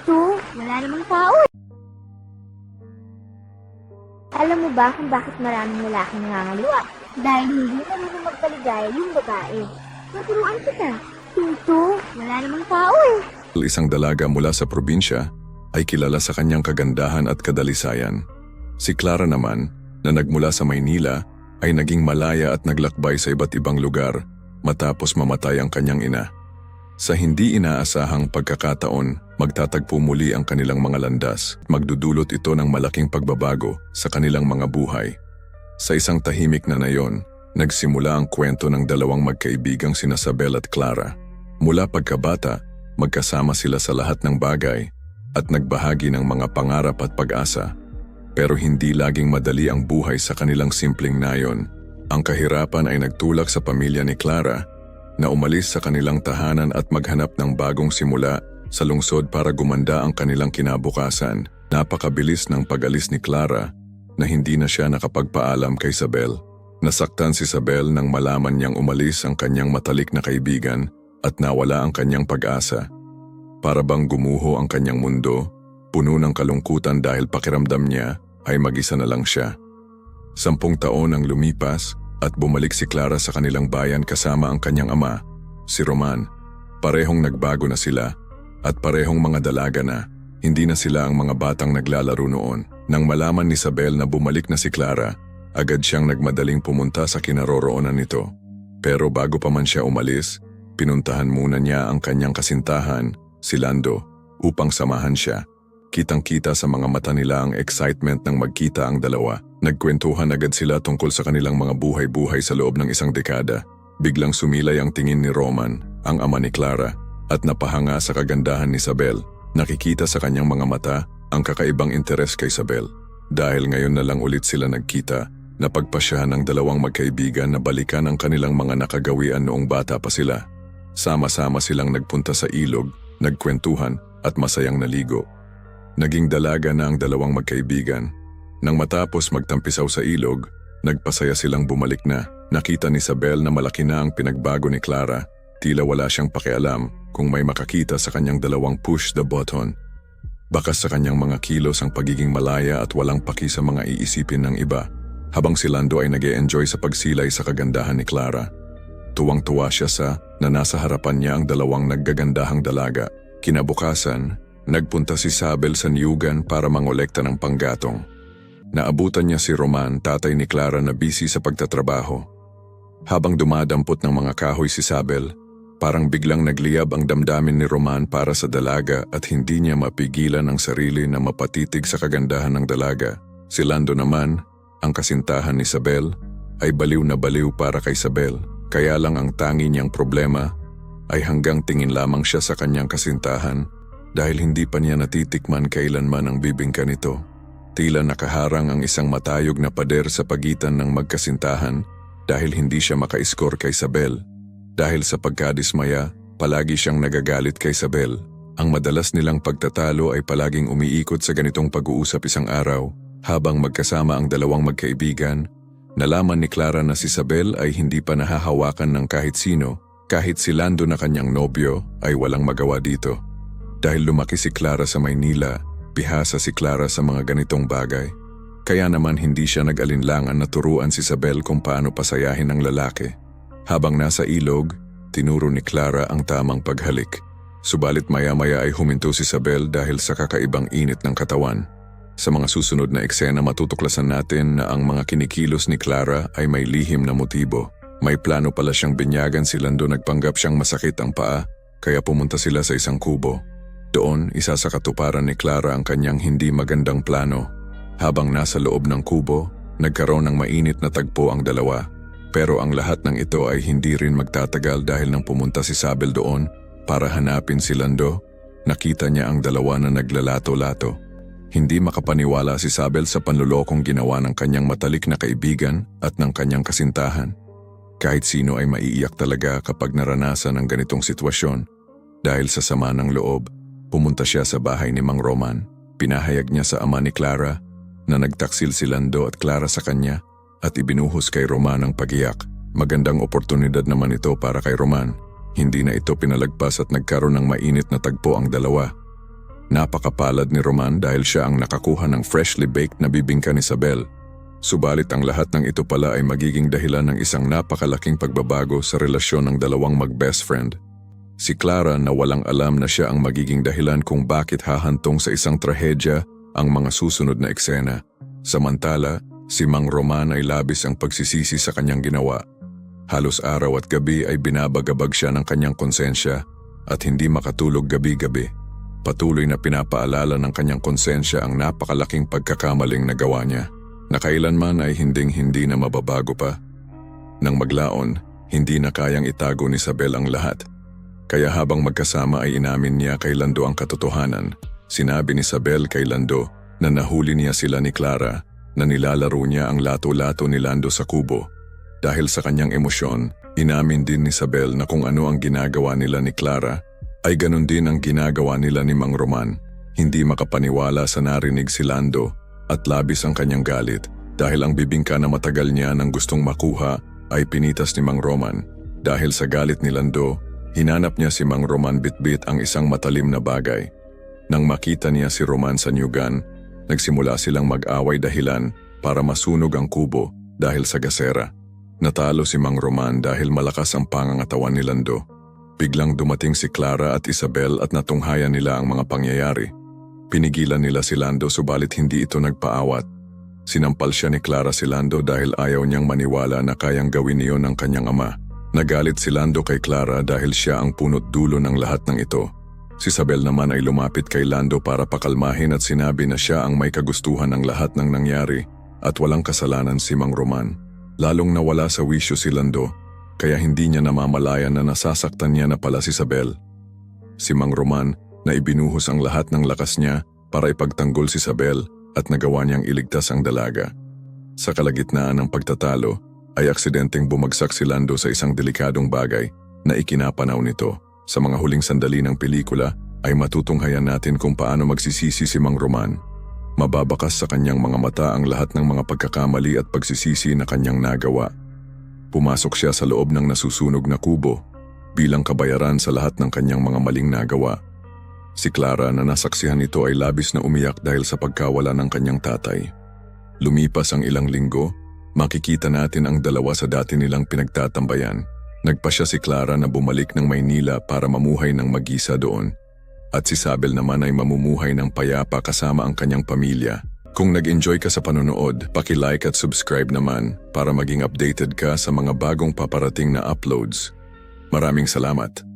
Tito, wala namang tao. Alam mo ba kung bakit maraming lalaking nangangaliwa? Dahil hindi marunong magpaligaya yung babae. Naturuan kita. Tito, wala namang tao eh. Isang dalaga mula sa probinsya ay kilala sa kanyang kagandahan at kadalisayan. Si Clara naman, na nagmula sa Maynila, ay naging malaya at naglakbay sa iba't ibang lugar matapos mamatay ang kanyang ina. Sa hindi inaasahang pagkakataon, magtatagpo muli ang kanilang mga landas. Magdudulot ito ng malaking pagbabago sa kanilang mga buhay. Sa isang tahimik na nayon, nagsimula ang kwento ng dalawang magkaibigang sina Sabel at Clara. Mula pagkabata, magkasama sila sa lahat ng bagay at nagbahagi ng mga pangarap at pag-asa. Pero hindi laging madali ang buhay sa kanilang simpleng nayon. Ang kahirapan ay nagtulak sa pamilya ni Clara na umalis sa kanilang tahanan at maghanap ng bagong simula sa lungsod para gumanda ang kanilang kinabukasan. Napakabilis ng pag-alis ni Clara na hindi na siya nakapagpaalam kay Sabel. Nasaktan si Sabel nang malaman niyang umalis ang kanyang matalik na kaibigan at nawala ang kanyang pag-asa. Para bang gumuho ang kanyang mundo, puno ng kalungkutan dahil pakiramdam niya ay mag-isa na lang siya. 10 taon ang lumipas at bumalik si Clara sa kanilang bayan kasama ang kanyang ama, si Roman. Parehong nagbago na sila at parehong mga dalaga na. Hindi na sila ang mga batang naglalaro noon. Nang malaman ni Sabel na bumalik na si Clara, agad siyang nagmadaling pumunta sa kinaroroonan nito. Pero bago pa man siya umalis, pinuntahan muna niya ang kanyang kasintahan, si Lando, upang samahan siya. Kitang-kita sa mga mata nila ang excitement ng magkita ang dalawa. Nagkwentuhan agad sila tungkol sa kanilang mga buhay-buhay sa loob ng isang dekada. Biglang sumilay ang tingin ni Roman, ang ama ni Clara, at napahanga sa kagandahan ni Sabel. Nakikita sa kanyang mga mata ang kakaibang interes kay Sabel. Dahil ngayon na lang ulit sila nagkita, napagpasyahan ng dalawang magkaibigan na balikan ang kanilang mga nakagawian noong bata pa sila. Sama-sama silang nagpunta sa ilog, nagkwentuhan at masayang naligo. Naging dalaga na ang dalawang magkaibigan. Nang matapos magtampisaw sa ilog, nagpasaya silang bumalik na. Nakita ni Sabel na malaki na ang pinagbago ni Clara. Tila wala siyang pakialam kung may makakita sa kanyang dalawang push the button. Bakas sa kanyang mga kilos ang pagiging malaya at walang paki sa mga iisipin ng iba. Habang si Lando ay nag-e-enjoy sa pagsilay sa kagandahan ni Clara. Tuwang-tuwa siya sa na nasa harapan niya ang dalawang naggagandahang dalaga. Kinabukasan, nagpunta si Sabel sa niyugan para mangolekta ng panggatong. Naabutan niya si Roman, tatay ni Clara na busy sa pagtatrabaho. Habang dumadampot ng mga kahoy si Sabel, parang biglang nagliyab ang damdamin ni Roman para sa dalaga at hindi niya mapigilan ang sarili na mapatitig sa kagandahan ng dalaga. Si Lando naman, ang kasintahan ni Sabel, ay baliw na baliw para kay Sabel. Kaya lang ang tangi niyang problema ay hanggang tingin lamang siya sa kanyang kasintahan dahil hindi pa niya natitikman kailanman ang bibingka nito. Tila nakaharang ang isang matayog na pader sa pagitan ng magkasintahan dahil hindi siya maka-score kay Sabel. Dahil sa pagkadismaya, palagi siyang nagagalit kay Sabel. Ang madalas nilang pagtatalo ay palaging umiikot sa ganitong pag-uusap isang araw. Habang magkasama ang dalawang magkaibigan, nalaman ni Clara na si Sabel ay hindi pa nahahawakan ng kahit sino, kahit si Lando na kanyang nobyo ay walang magawa dito. Dahil lumaki si Clara sa Maynila, bihasa si Clara sa mga ganitong bagay. Kaya naman hindi siya nag-alinlangan na turuan si Sabel kung paano pasayahin ng lalaki. Habang nasa ilog, tinuro ni Clara ang tamang paghalik. Subalit maya-maya ay huminto si Sabel dahil sa kakaibang init ng katawan. Sa mga susunod na eksena matutuklasan natin na ang mga kinikilos ni Clara ay may lihim na motibo. May plano pala siyang binyagan si Lando, nagpanggap siyang masakit ang paa, kaya pumunta sila sa isang kubo. Doon, isa sa katuparan ni Clara ang kanyang hindi magandang plano. Habang nasa loob ng kubo, nagkaroon ng mainit na tagpo ang dalawa. Pero ang lahat ng ito ay hindi rin magtatagal dahil nang pumunta si Sabel doon para hanapin si Lando, nakita niya ang dalawa na naglalato-lato. Hindi makapaniwala si Sabel sa panlulokong ginawa ng kanyang matalik na kaibigan at ng kanyang kasintahan. Kahit sino ay maiiyak talaga kapag naranasan ang ganitong sitwasyon. Dahil sa sama ng loob, pumunta siya sa bahay ni Mang Roman. Pinahayag niya sa ama ni Clara na nagtaksil si Lando at Clara sa kanya at ibinuhos kay Roman ang pagiyak. Magandang oportunidad naman ito para kay Roman. Hindi na ito pinalagpas at nagkaroon ng mainit na tagpo ang dalawa. Napakapalad ni Roman dahil siya ang nakakuha ng freshly baked na bibingka ni Isabel. Subalit ang lahat ng ito pala ay magiging dahilan ng isang napakalaking pagbabago sa relasyon ng dalawang mag-best friend. Si Clara na walang alam na siya ang magiging dahilan kung bakit hahantong sa isang trahedya ang mga susunod na eksena. Samantala, si Mang Roman ay labis ang pagsisisi sa kanyang ginawa. Halos araw at gabi ay binabagabag siya ng kanyang konsensya at hindi makatulog gabi-gabi. Patuloy na pinapaalala ng kanyang konsensya ang napakalaking pagkakamaling nagawa niya, na kailanman ay hinding-hindi na mababago pa. Nang maglaon, hindi na kayang itago ni Isabel ang lahat. Kaya habang magkasama ay inamin niya kay Lando ang katotohanan. Sinabi ni Isabel kay Lando na nahuli niya sila ni Clara, na nilalaro niya ang lato-lato ni Lando sa kubo. Dahil sa kanyang emosyon, inamin din ni Isabel na kung ano ang ginagawa nila ni Clara, ay ganun din ang ginagawa nila ni Mang Roman. Hindi makapaniwala sa narinig si Lando at labis ang kanyang galit dahil ang bibingka na matagal niya nang gustong makuha ay pinitas ni Mang Roman. Dahil sa galit ni Lando, hinanap niya si Mang Roman bitbit ang isang matalim na bagay. Nang makita niya si Roman sa nyugan, nagsimula silang mag-away dahilan para masunog ang kubo dahil sa gasera. Natalo si Mang Roman dahil malakas ang pangangatawan ni Lando. Biglang dumating si Clara at Isabel at natunghayan nila ang mga pangyayari. Pinigilan nila si Lando subalit hindi ito nagpaawat. Sinampal siya ni Clara si Lando dahil ayaw niyang maniwala na kayang gawin niyon ng kanyang ama. Nagalit si Lando kay Clara dahil siya ang punot dulo ng lahat ng ito. Si Isabel naman ay lumapit kay Lando para pakalmahin at sinabi na siya ang may kagustuhan ng lahat ng nangyari at walang kasalanan si Mang Roman. Lalong nawala sa wisyo si Lando, kaya hindi niya namamalayan na nasasaktan niya na pala si Isabel. Si Mang Roman na ibinuhos ang lahat ng lakas niya para ipagtanggol si Isabel at nagawa niyang iligtas ang dalaga. Sa kalagitnaan ng pagtatalo ay aksidenteng bumagsak si Lando sa isang delikadong bagay na ikinapanaw nito. Sa mga huling sandali ng pelikula ay matutunghayan natin kung paano magsisisi si Mang Roman. Mababakas sa kanyang mga mata ang lahat ng mga pagkakamali at pagsisisi na kanyang nagawa. Pumasok siya sa loob ng nasusunog na kubo bilang kabayaran sa lahat ng kanyang mga maling nagawa. Si Clara na nasaksihan nito ay labis na umiyak dahil sa pagkawala ng kanyang tatay. Lumipas ang ilang linggo, makikita natin ang dalawa sa dati nilang pinagtatambayan. Nagpasya si Clara na bumalik ng Maynila para mamuhay ng mag-isa doon. At si Isabel naman ay mamumuhay ng payapa kasama ang kanyang pamilya. Kung nag-enjoy ka sa panonood, paki-like at subscribe naman para maging updated ka sa mga bagong paparating na uploads. Maraming salamat.